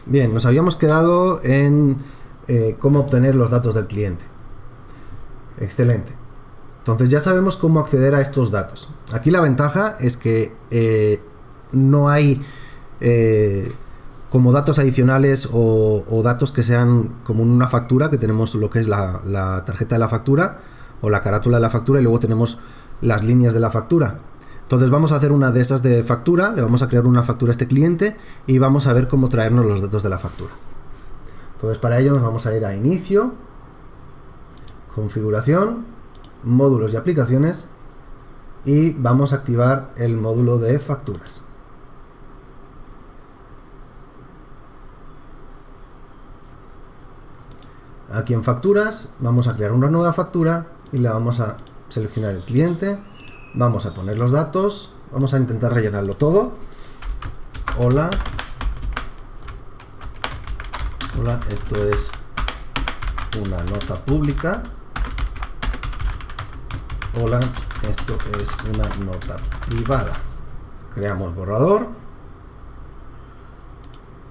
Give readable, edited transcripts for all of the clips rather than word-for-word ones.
Bien, nos habíamos quedado en cómo obtener los datos del cliente. Excelente. Entonces ya sabemos cómo acceder a estos datos. Aquí la ventaja es que no hay como datos adicionales o datos que sean como una factura, que tenemos lo que es la tarjeta de la factura o la carátula de la factura y luego tenemos las líneas de la factura. Entonces vamos a hacer una de esas de factura, le vamos a crear una factura a este cliente y vamos a ver cómo traernos los datos de la factura. Entonces para ello nos vamos a ir a Inicio, Configuración, Módulos y Aplicaciones y vamos a activar el módulo de facturas. Aquí en Facturas vamos a crear una nueva factura y le vamos a seleccionar el cliente. Vamos a poner los datos, vamos a intentar rellenarlo todo. Hola, esto es una nota pública. Hola, esto es una nota privada. Creamos borrador.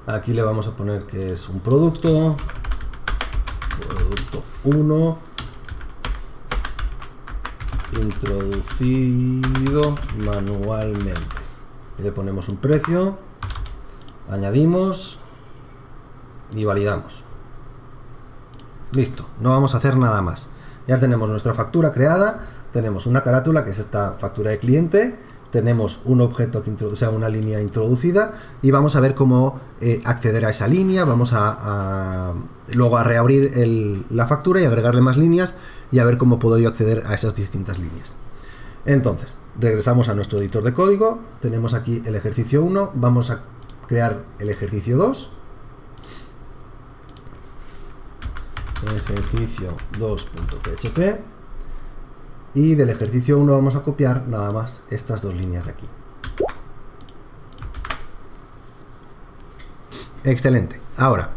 Aquí le vamos a poner que es un producto 1. Introducido manualmente. Le ponemos un precio, añadimos y validamos. Listo, no vamos a hacer nada más. Ya tenemos nuestra factura creada, tenemos una carátula que es esta factura de cliente, tenemos un objeto que introduce una línea introducida y vamos a ver cómo acceder a esa línea. Vamos luego a reabrir la factura y agregarle más líneas y a ver cómo puedo yo acceder a esas distintas líneas. Entonces, regresamos a nuestro editor de código, tenemos aquí el ejercicio 1, vamos a crear el ejercicio 2. Ejercicio 2.php y del ejercicio 1 vamos a copiar nada más estas dos líneas de aquí. Excelente. Ahora,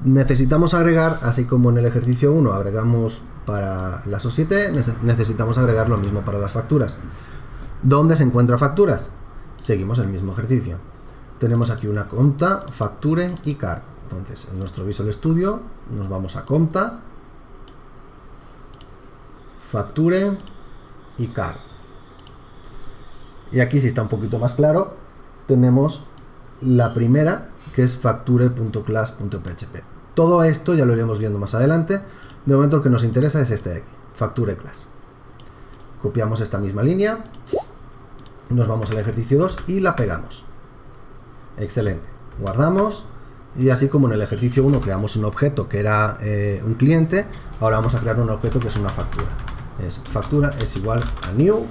necesitamos agregar, así como en el ejercicio 1 agregamos para la sociedad, necesitamos agregar lo mismo para las facturas. ¿Dónde se encuentra facturas? Seguimos el mismo ejercicio. Tenemos aquí una compta, facture y card. Entonces, en nuestro Visual Studio nos vamos a compta, facture y card. Y aquí, si está un poquito más claro, tenemos la primera, que es facture.class.php. Todo esto ya lo iremos viendo más adelante. De momento el que nos interesa es este de aquí, facture class. Copiamos esta misma línea, nos vamos al ejercicio 2 y la pegamos. Excelente. Guardamos. Y así como en el ejercicio 1 creamos un objeto que era un cliente, ahora vamos a crear un objeto que es una factura. Factura es igual a new,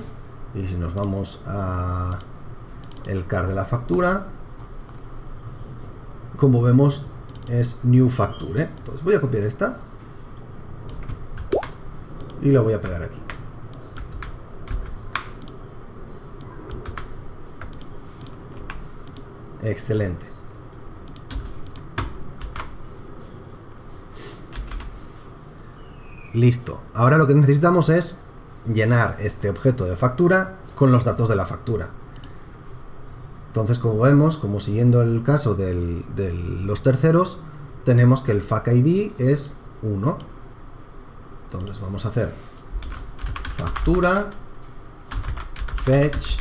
y si nos vamos a el card de la factura, como vemos es new facture. Entonces voy a copiar esta y la voy a pegar aquí. Excelente. Listo. Ahora lo que necesitamos es llenar este objeto de factura con los datos de la factura. Entonces, como vemos, como siguiendo el caso de los terceros, tenemos que el FAC-ID es 1. Entonces vamos a hacer factura, fetch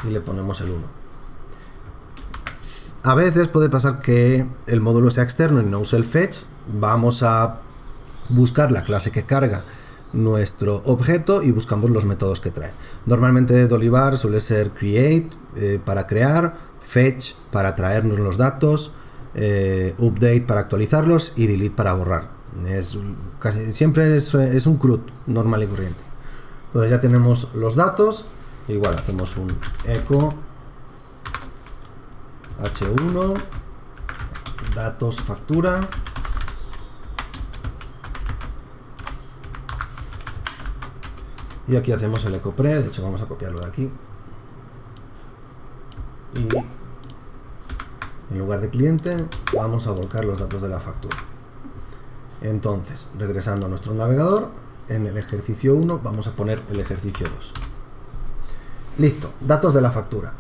y le ponemos el 1. A veces puede pasar que el módulo sea externo y no use el fetch. Vamos a buscar la clase que carga nuestro objeto y buscamos los métodos que trae. Normalmente Dolivar suele ser create para crear, fetch para traernos los datos, update para actualizarlos y delete para borrar. Casi siempre es un CRUD normal y corriente. Entonces ya tenemos los datos. Igual hacemos un echo h1 datos factura. Y aquí hacemos el echo pre, de hecho vamos a copiarlo de aquí. Y en lugar de cliente vamos a volcar los datos de la factura. Entonces, regresando a nuestro navegador, en el ejercicio 1 vamos a poner el ejercicio 2. Listo, datos de la factura.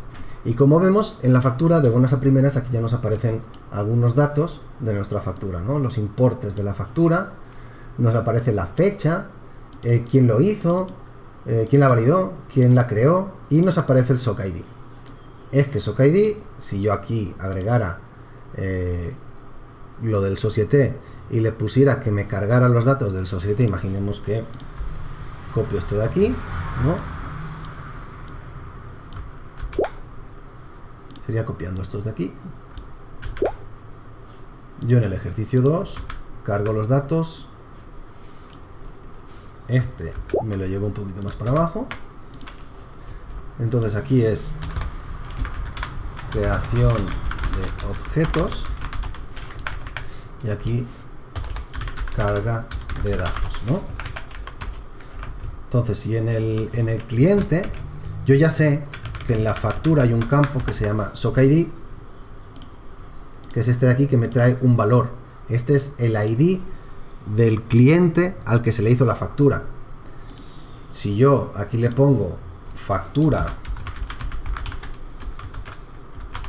Y como vemos en la factura, de buenas a primeras, aquí ya nos aparecen algunos datos de nuestra factura, ¿no? Los importes de la factura, nos aparece la fecha, quién lo hizo, quién la validó, quién la creó, y nos aparece el SOC ID. Este SOC ID, si yo aquí agregara lo del Société y le pusiera que me cargara los datos del Société, imaginemos que copio esto de aquí, ¿no? Sería copiando estos de aquí. Yo en el ejercicio 2 cargo los datos. Este me lo llevo un poquito más para abajo. Entonces aquí es creación de objetos. Y aquí carga de datos, ¿no? Entonces, si en el cliente yo ya sé que en la factura hay un campo que se llama SOC ID, que es este de aquí, que me trae un valor. Este es el ID del cliente al que se le hizo la factura. Si yo aquí le pongo factura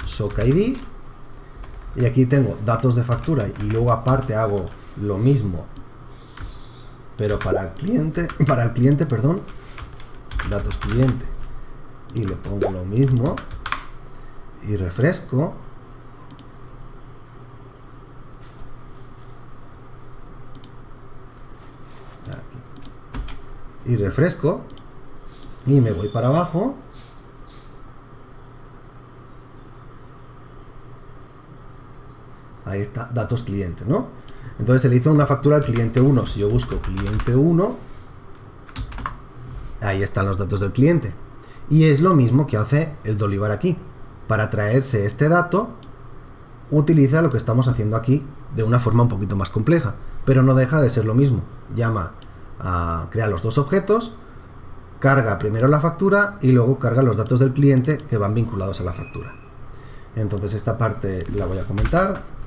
SOC ID, y aquí tengo datos de factura, y luego aparte hago lo mismo, pero para el cliente, perdón, datos cliente, y le pongo lo mismo y refresco, aquí, y refresco, y me voy para abajo. Ahí está, datos cliente, ¿no? Entonces se le hizo una factura al cliente 1. Si yo busco cliente 1, ahí están los datos del cliente. Y es lo mismo que hace el Dolivar aquí. Para traerse este dato, utiliza lo que estamos haciendo aquí de una forma un poquito más compleja, pero no deja de ser lo mismo. Llama a crear los dos objetos, carga primero la factura y luego carga los datos del cliente que van vinculados a la factura. Entonces esta parte la voy a comentar.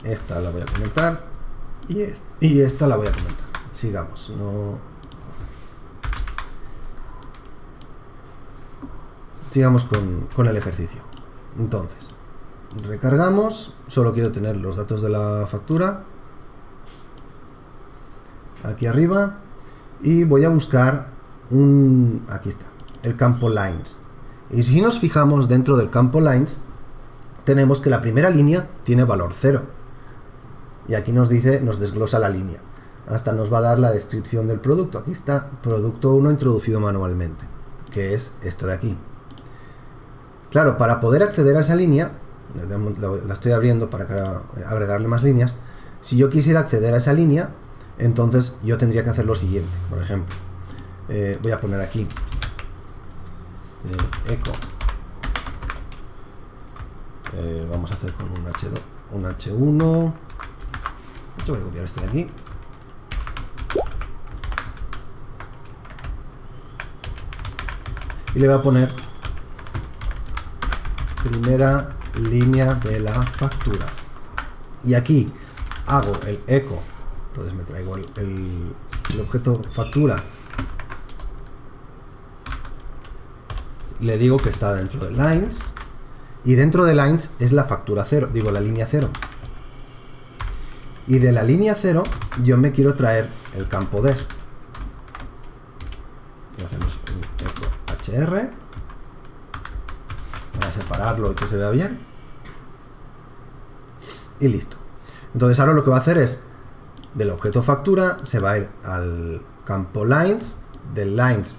Esta la voy a comentar y esta la voy a comentar. Sigamos. Sigamos con el ejercicio. Entonces, recargamos. Solo quiero tener los datos de la factura aquí arriba y voy a buscar aquí está, el campo lines. Y si nos fijamos dentro del campo lines, tenemos que la primera línea tiene valor 0. Y aquí nos dice, nos desglosa la línea. Hasta nos va a dar la descripción del producto. Aquí está, producto 1 introducido manualmente, que es esto de aquí. Claro, para poder acceder a esa línea, la estoy abriendo para agregarle más líneas. Si yo quisiera acceder a esa línea, entonces yo tendría que hacer lo siguiente. Por ejemplo, voy a poner aquí eco. Vamos a hacer con un H2, un H1. Yo voy a copiar este de aquí. Y le voy a poner primera línea de la factura. Y aquí hago el eco. Entonces me traigo el objeto factura. Le digo que está dentro de lines. Y dentro de lines es la factura 0. Digo la línea 0. Y de la línea 0 yo me quiero traer el campo desc. Y hacemos un eco hr para separarlo y que se vea bien. Y listo. Entonces ahora lo que va a hacer es, del objeto factura se va a ir al campo lines. Del lines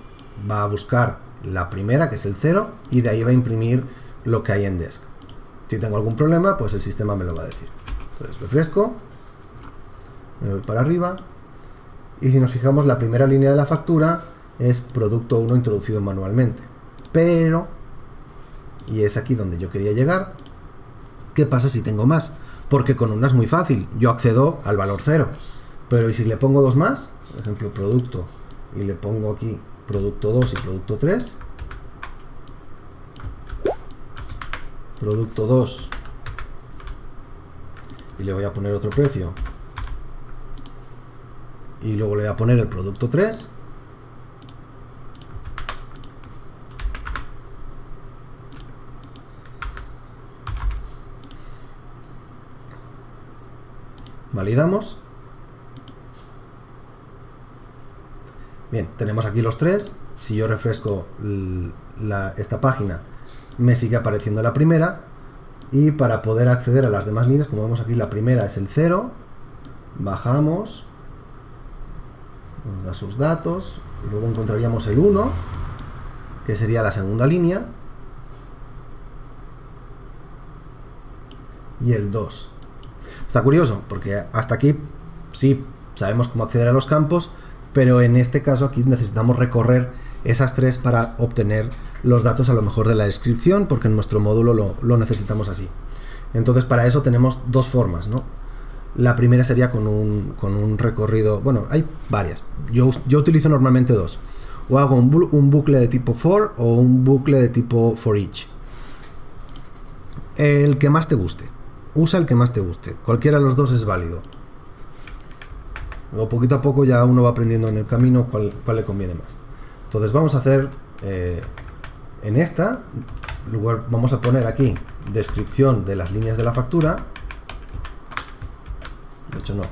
va a buscar la primera, que es el 0, y de ahí va a imprimir lo que hay en desc. Si tengo algún problema, pues el sistema me lo va a decir. Entonces refresco. Me voy para arriba y si nos fijamos, la primera línea de la factura es producto 1 introducido manualmente, pero, y es aquí donde yo quería llegar, ¿qué pasa si tengo más? Porque con una es muy fácil, yo accedo al valor 0, pero ¿y si le pongo dos más? Por ejemplo, producto, y le pongo aquí producto 2 y producto 3, producto 2, y le voy a poner otro precio, y luego le voy a poner el producto 3, Validamos. Bien, tenemos aquí los 3. Si yo refresco esta página, me sigue apareciendo la primera. Y para poder acceder a las demás líneas, como vemos aquí, la primera es el 0. Bajamos. Nos da sus datos. Y luego encontraríamos el 1, que sería la segunda línea. Y el 2. Está curioso, porque hasta aquí sí sabemos cómo acceder a los campos, pero en este caso aquí necesitamos recorrer esas 3 para obtener los datos a lo mejor de la descripción, porque en nuestro módulo lo necesitamos así. Entonces para eso tenemos dos formas, ¿no? La primera sería con un recorrido, bueno, hay varias. Yo utilizo normalmente dos. O hago un bucle de tipo for o un bucle de tipo for each. El que más te guste. Usa el que más te guste. Cualquiera de los dos es válido. Luego poquito a poco ya uno va aprendiendo en el camino cuál le conviene más. Entonces vamos a hacer en esta lugar, vamos a poner aquí descripción de las líneas de la factura. De hecho no,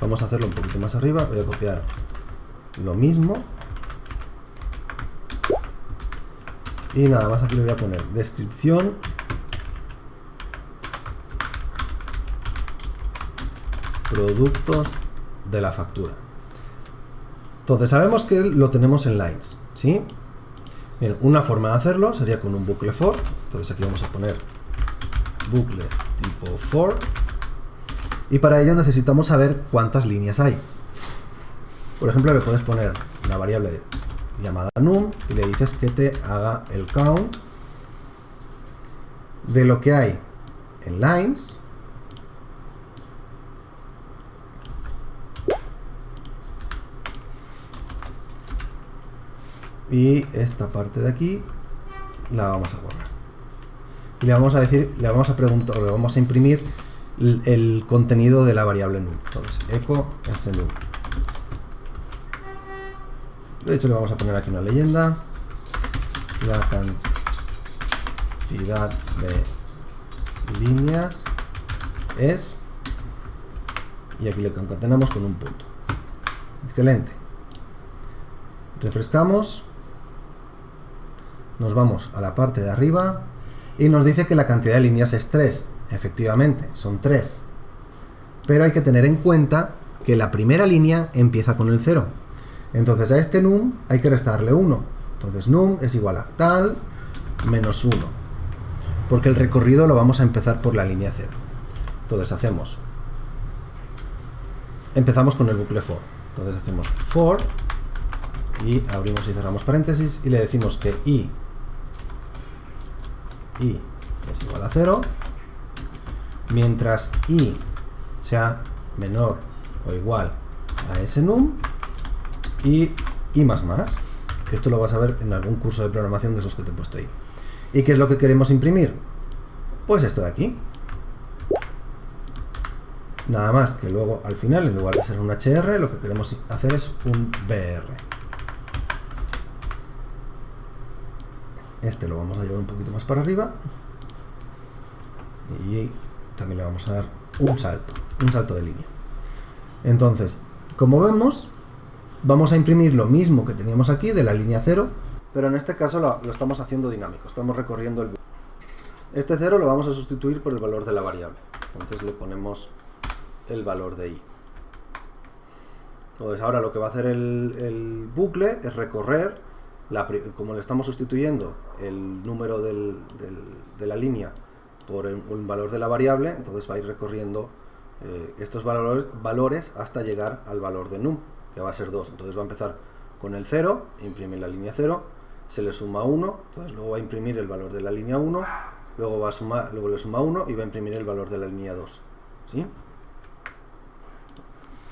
vamos a hacerlo un poquito más arriba. Voy a copiar lo mismo y nada más aquí le voy a poner descripción productos de la factura. Entonces sabemos que lo tenemos en lines, ¿sí? Bien, una forma de hacerlo sería con un bucle for. Entonces aquí vamos a poner bucle tipo for y para ello necesitamos saber cuántas líneas hay. Por ejemplo, le puedes poner una variable llamada num y le dices que te haga el count de lo que hay en lines y esta parte de aquí la vamos a borrar y le vamos a decir, le vamos a preguntar, le vamos a imprimir el contenido de la variable num. Entonces echo snum. De hecho le vamos a poner aquí una leyenda, la cantidad de líneas es, y aquí le concatenamos con un punto. Excelente. Refrescamos. Nos vamos a la parte de arriba y nos dice que la cantidad de líneas es 3. Efectivamente, son 3. Pero hay que tener en cuenta que la primera línea empieza con el 0. Entonces a este num hay que restarle 1. Entonces num es igual a tal menos 1. Porque el recorrido lo vamos a empezar por la línea 0. Entonces empezamos con el bucle for. Entonces hacemos for y abrimos y cerramos paréntesis y le decimos que i es igual a 0 mientras i sea menor o igual a ese num y i más más, que esto lo vas a ver en algún curso de programación de esos que te he puesto ahí. ¿Y qué es lo que queremos imprimir? Pues esto de aquí. Nada más que luego al final, en lugar de ser un HR, lo que queremos hacer es un BR. Este lo vamos a llevar un poquito más para arriba y también le vamos a dar un salto de línea. Entonces, como vemos, vamos a imprimir lo mismo que teníamos aquí de la línea 0, pero en este caso lo estamos haciendo dinámico, estamos recorriendo el bucle. Este 0 lo vamos a sustituir por el valor de la variable, entonces le ponemos el valor de i. Entonces ahora lo que va a hacer el bucle es recorrer, como le estamos sustituyendo el número de la línea por un valor de la variable, entonces va a ir recorriendo estos valores hasta llegar al valor de num, que va a ser 2. Entonces va a empezar con el 0, imprime la línea 0, se le suma 1, entonces luego va a imprimir el valor de la línea 1, luego le suma 1 y va a imprimir el valor de la línea 2. ¿Sí?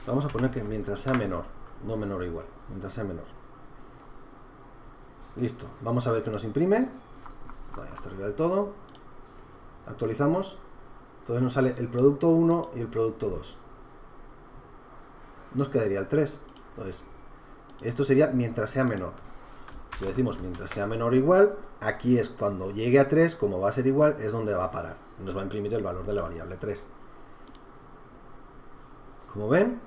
Vamos a poner que mientras sea menor, no menor o igual, mientras sea menor. Listo, vamos a ver que nos imprime. Vaya, hasta arriba del todo. Actualizamos. Entonces nos sale el producto 1 y el producto 2. Nos quedaría el 3. Entonces, esto sería mientras sea menor. Si decimos mientras sea menor o igual, aquí es cuando llegue a 3, como va a ser igual, es donde va a parar. Nos va a imprimir el valor de la variable 3. Como ven,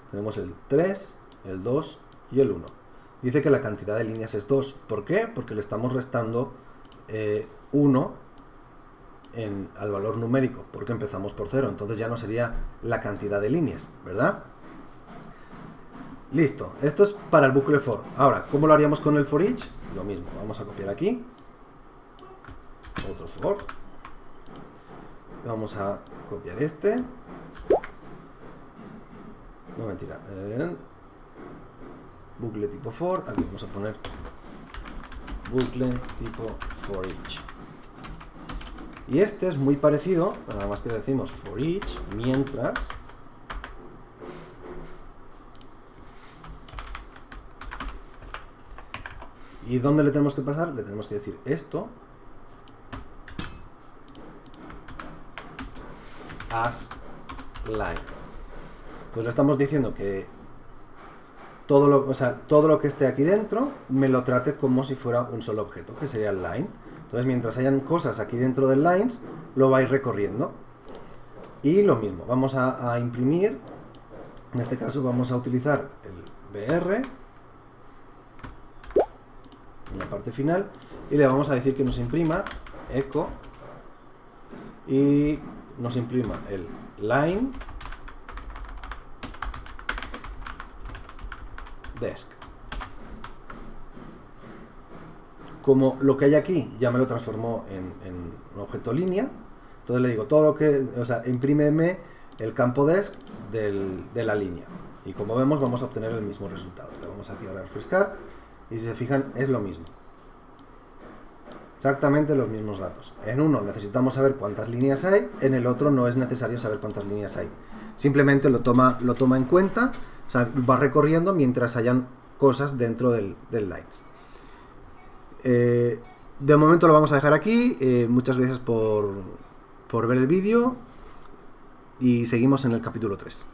tenemos el 3, el 2 y el 1. Dice que la cantidad de líneas es 2. ¿Por qué? Porque le estamos restando 1 al valor numérico, porque empezamos por 0. Entonces ya no sería la cantidad de líneas, ¿verdad? Listo. Esto es para el bucle for. Ahora, ¿cómo lo haríamos con el for each? Lo mismo. Vamos a copiar aquí. Otro for. Vamos a copiar este. No, mentira. Bucle tipo for. Aquí vamos a poner bucle tipo for each. Y este es muy parecido, nada más que decimos for each, mientras. ¿Y dónde le tenemos que pasar? Le tenemos que decir esto as line. Pues le estamos diciendo que todo lo que esté aquí dentro me lo trate como si fuera un solo objeto, que sería el line. Entonces, mientras hayan cosas aquí dentro del lines, lo vais recorriendo. Y lo mismo, vamos a imprimir. En este caso vamos a utilizar el BR en la parte final y le vamos a decir que nos imprima echo y nos imprima el line desk. Como lo que hay aquí ya me lo transformó en un objeto línea, entonces le digo todo lo que, imprímeme el campo desk de la línea. Y como vemos vamos a obtener el mismo resultado. Le vamos aquí a refrescar y si se fijan es lo mismo. Exactamente los mismos datos. En uno necesitamos saber cuántas líneas hay, en el otro no es necesario saber cuántas líneas hay. Simplemente lo toma en cuenta, va recorriendo mientras hayan cosas dentro del lines. De momento lo vamos a dejar aquí. Muchas gracias por ver el vídeo y seguimos en el capítulo 3.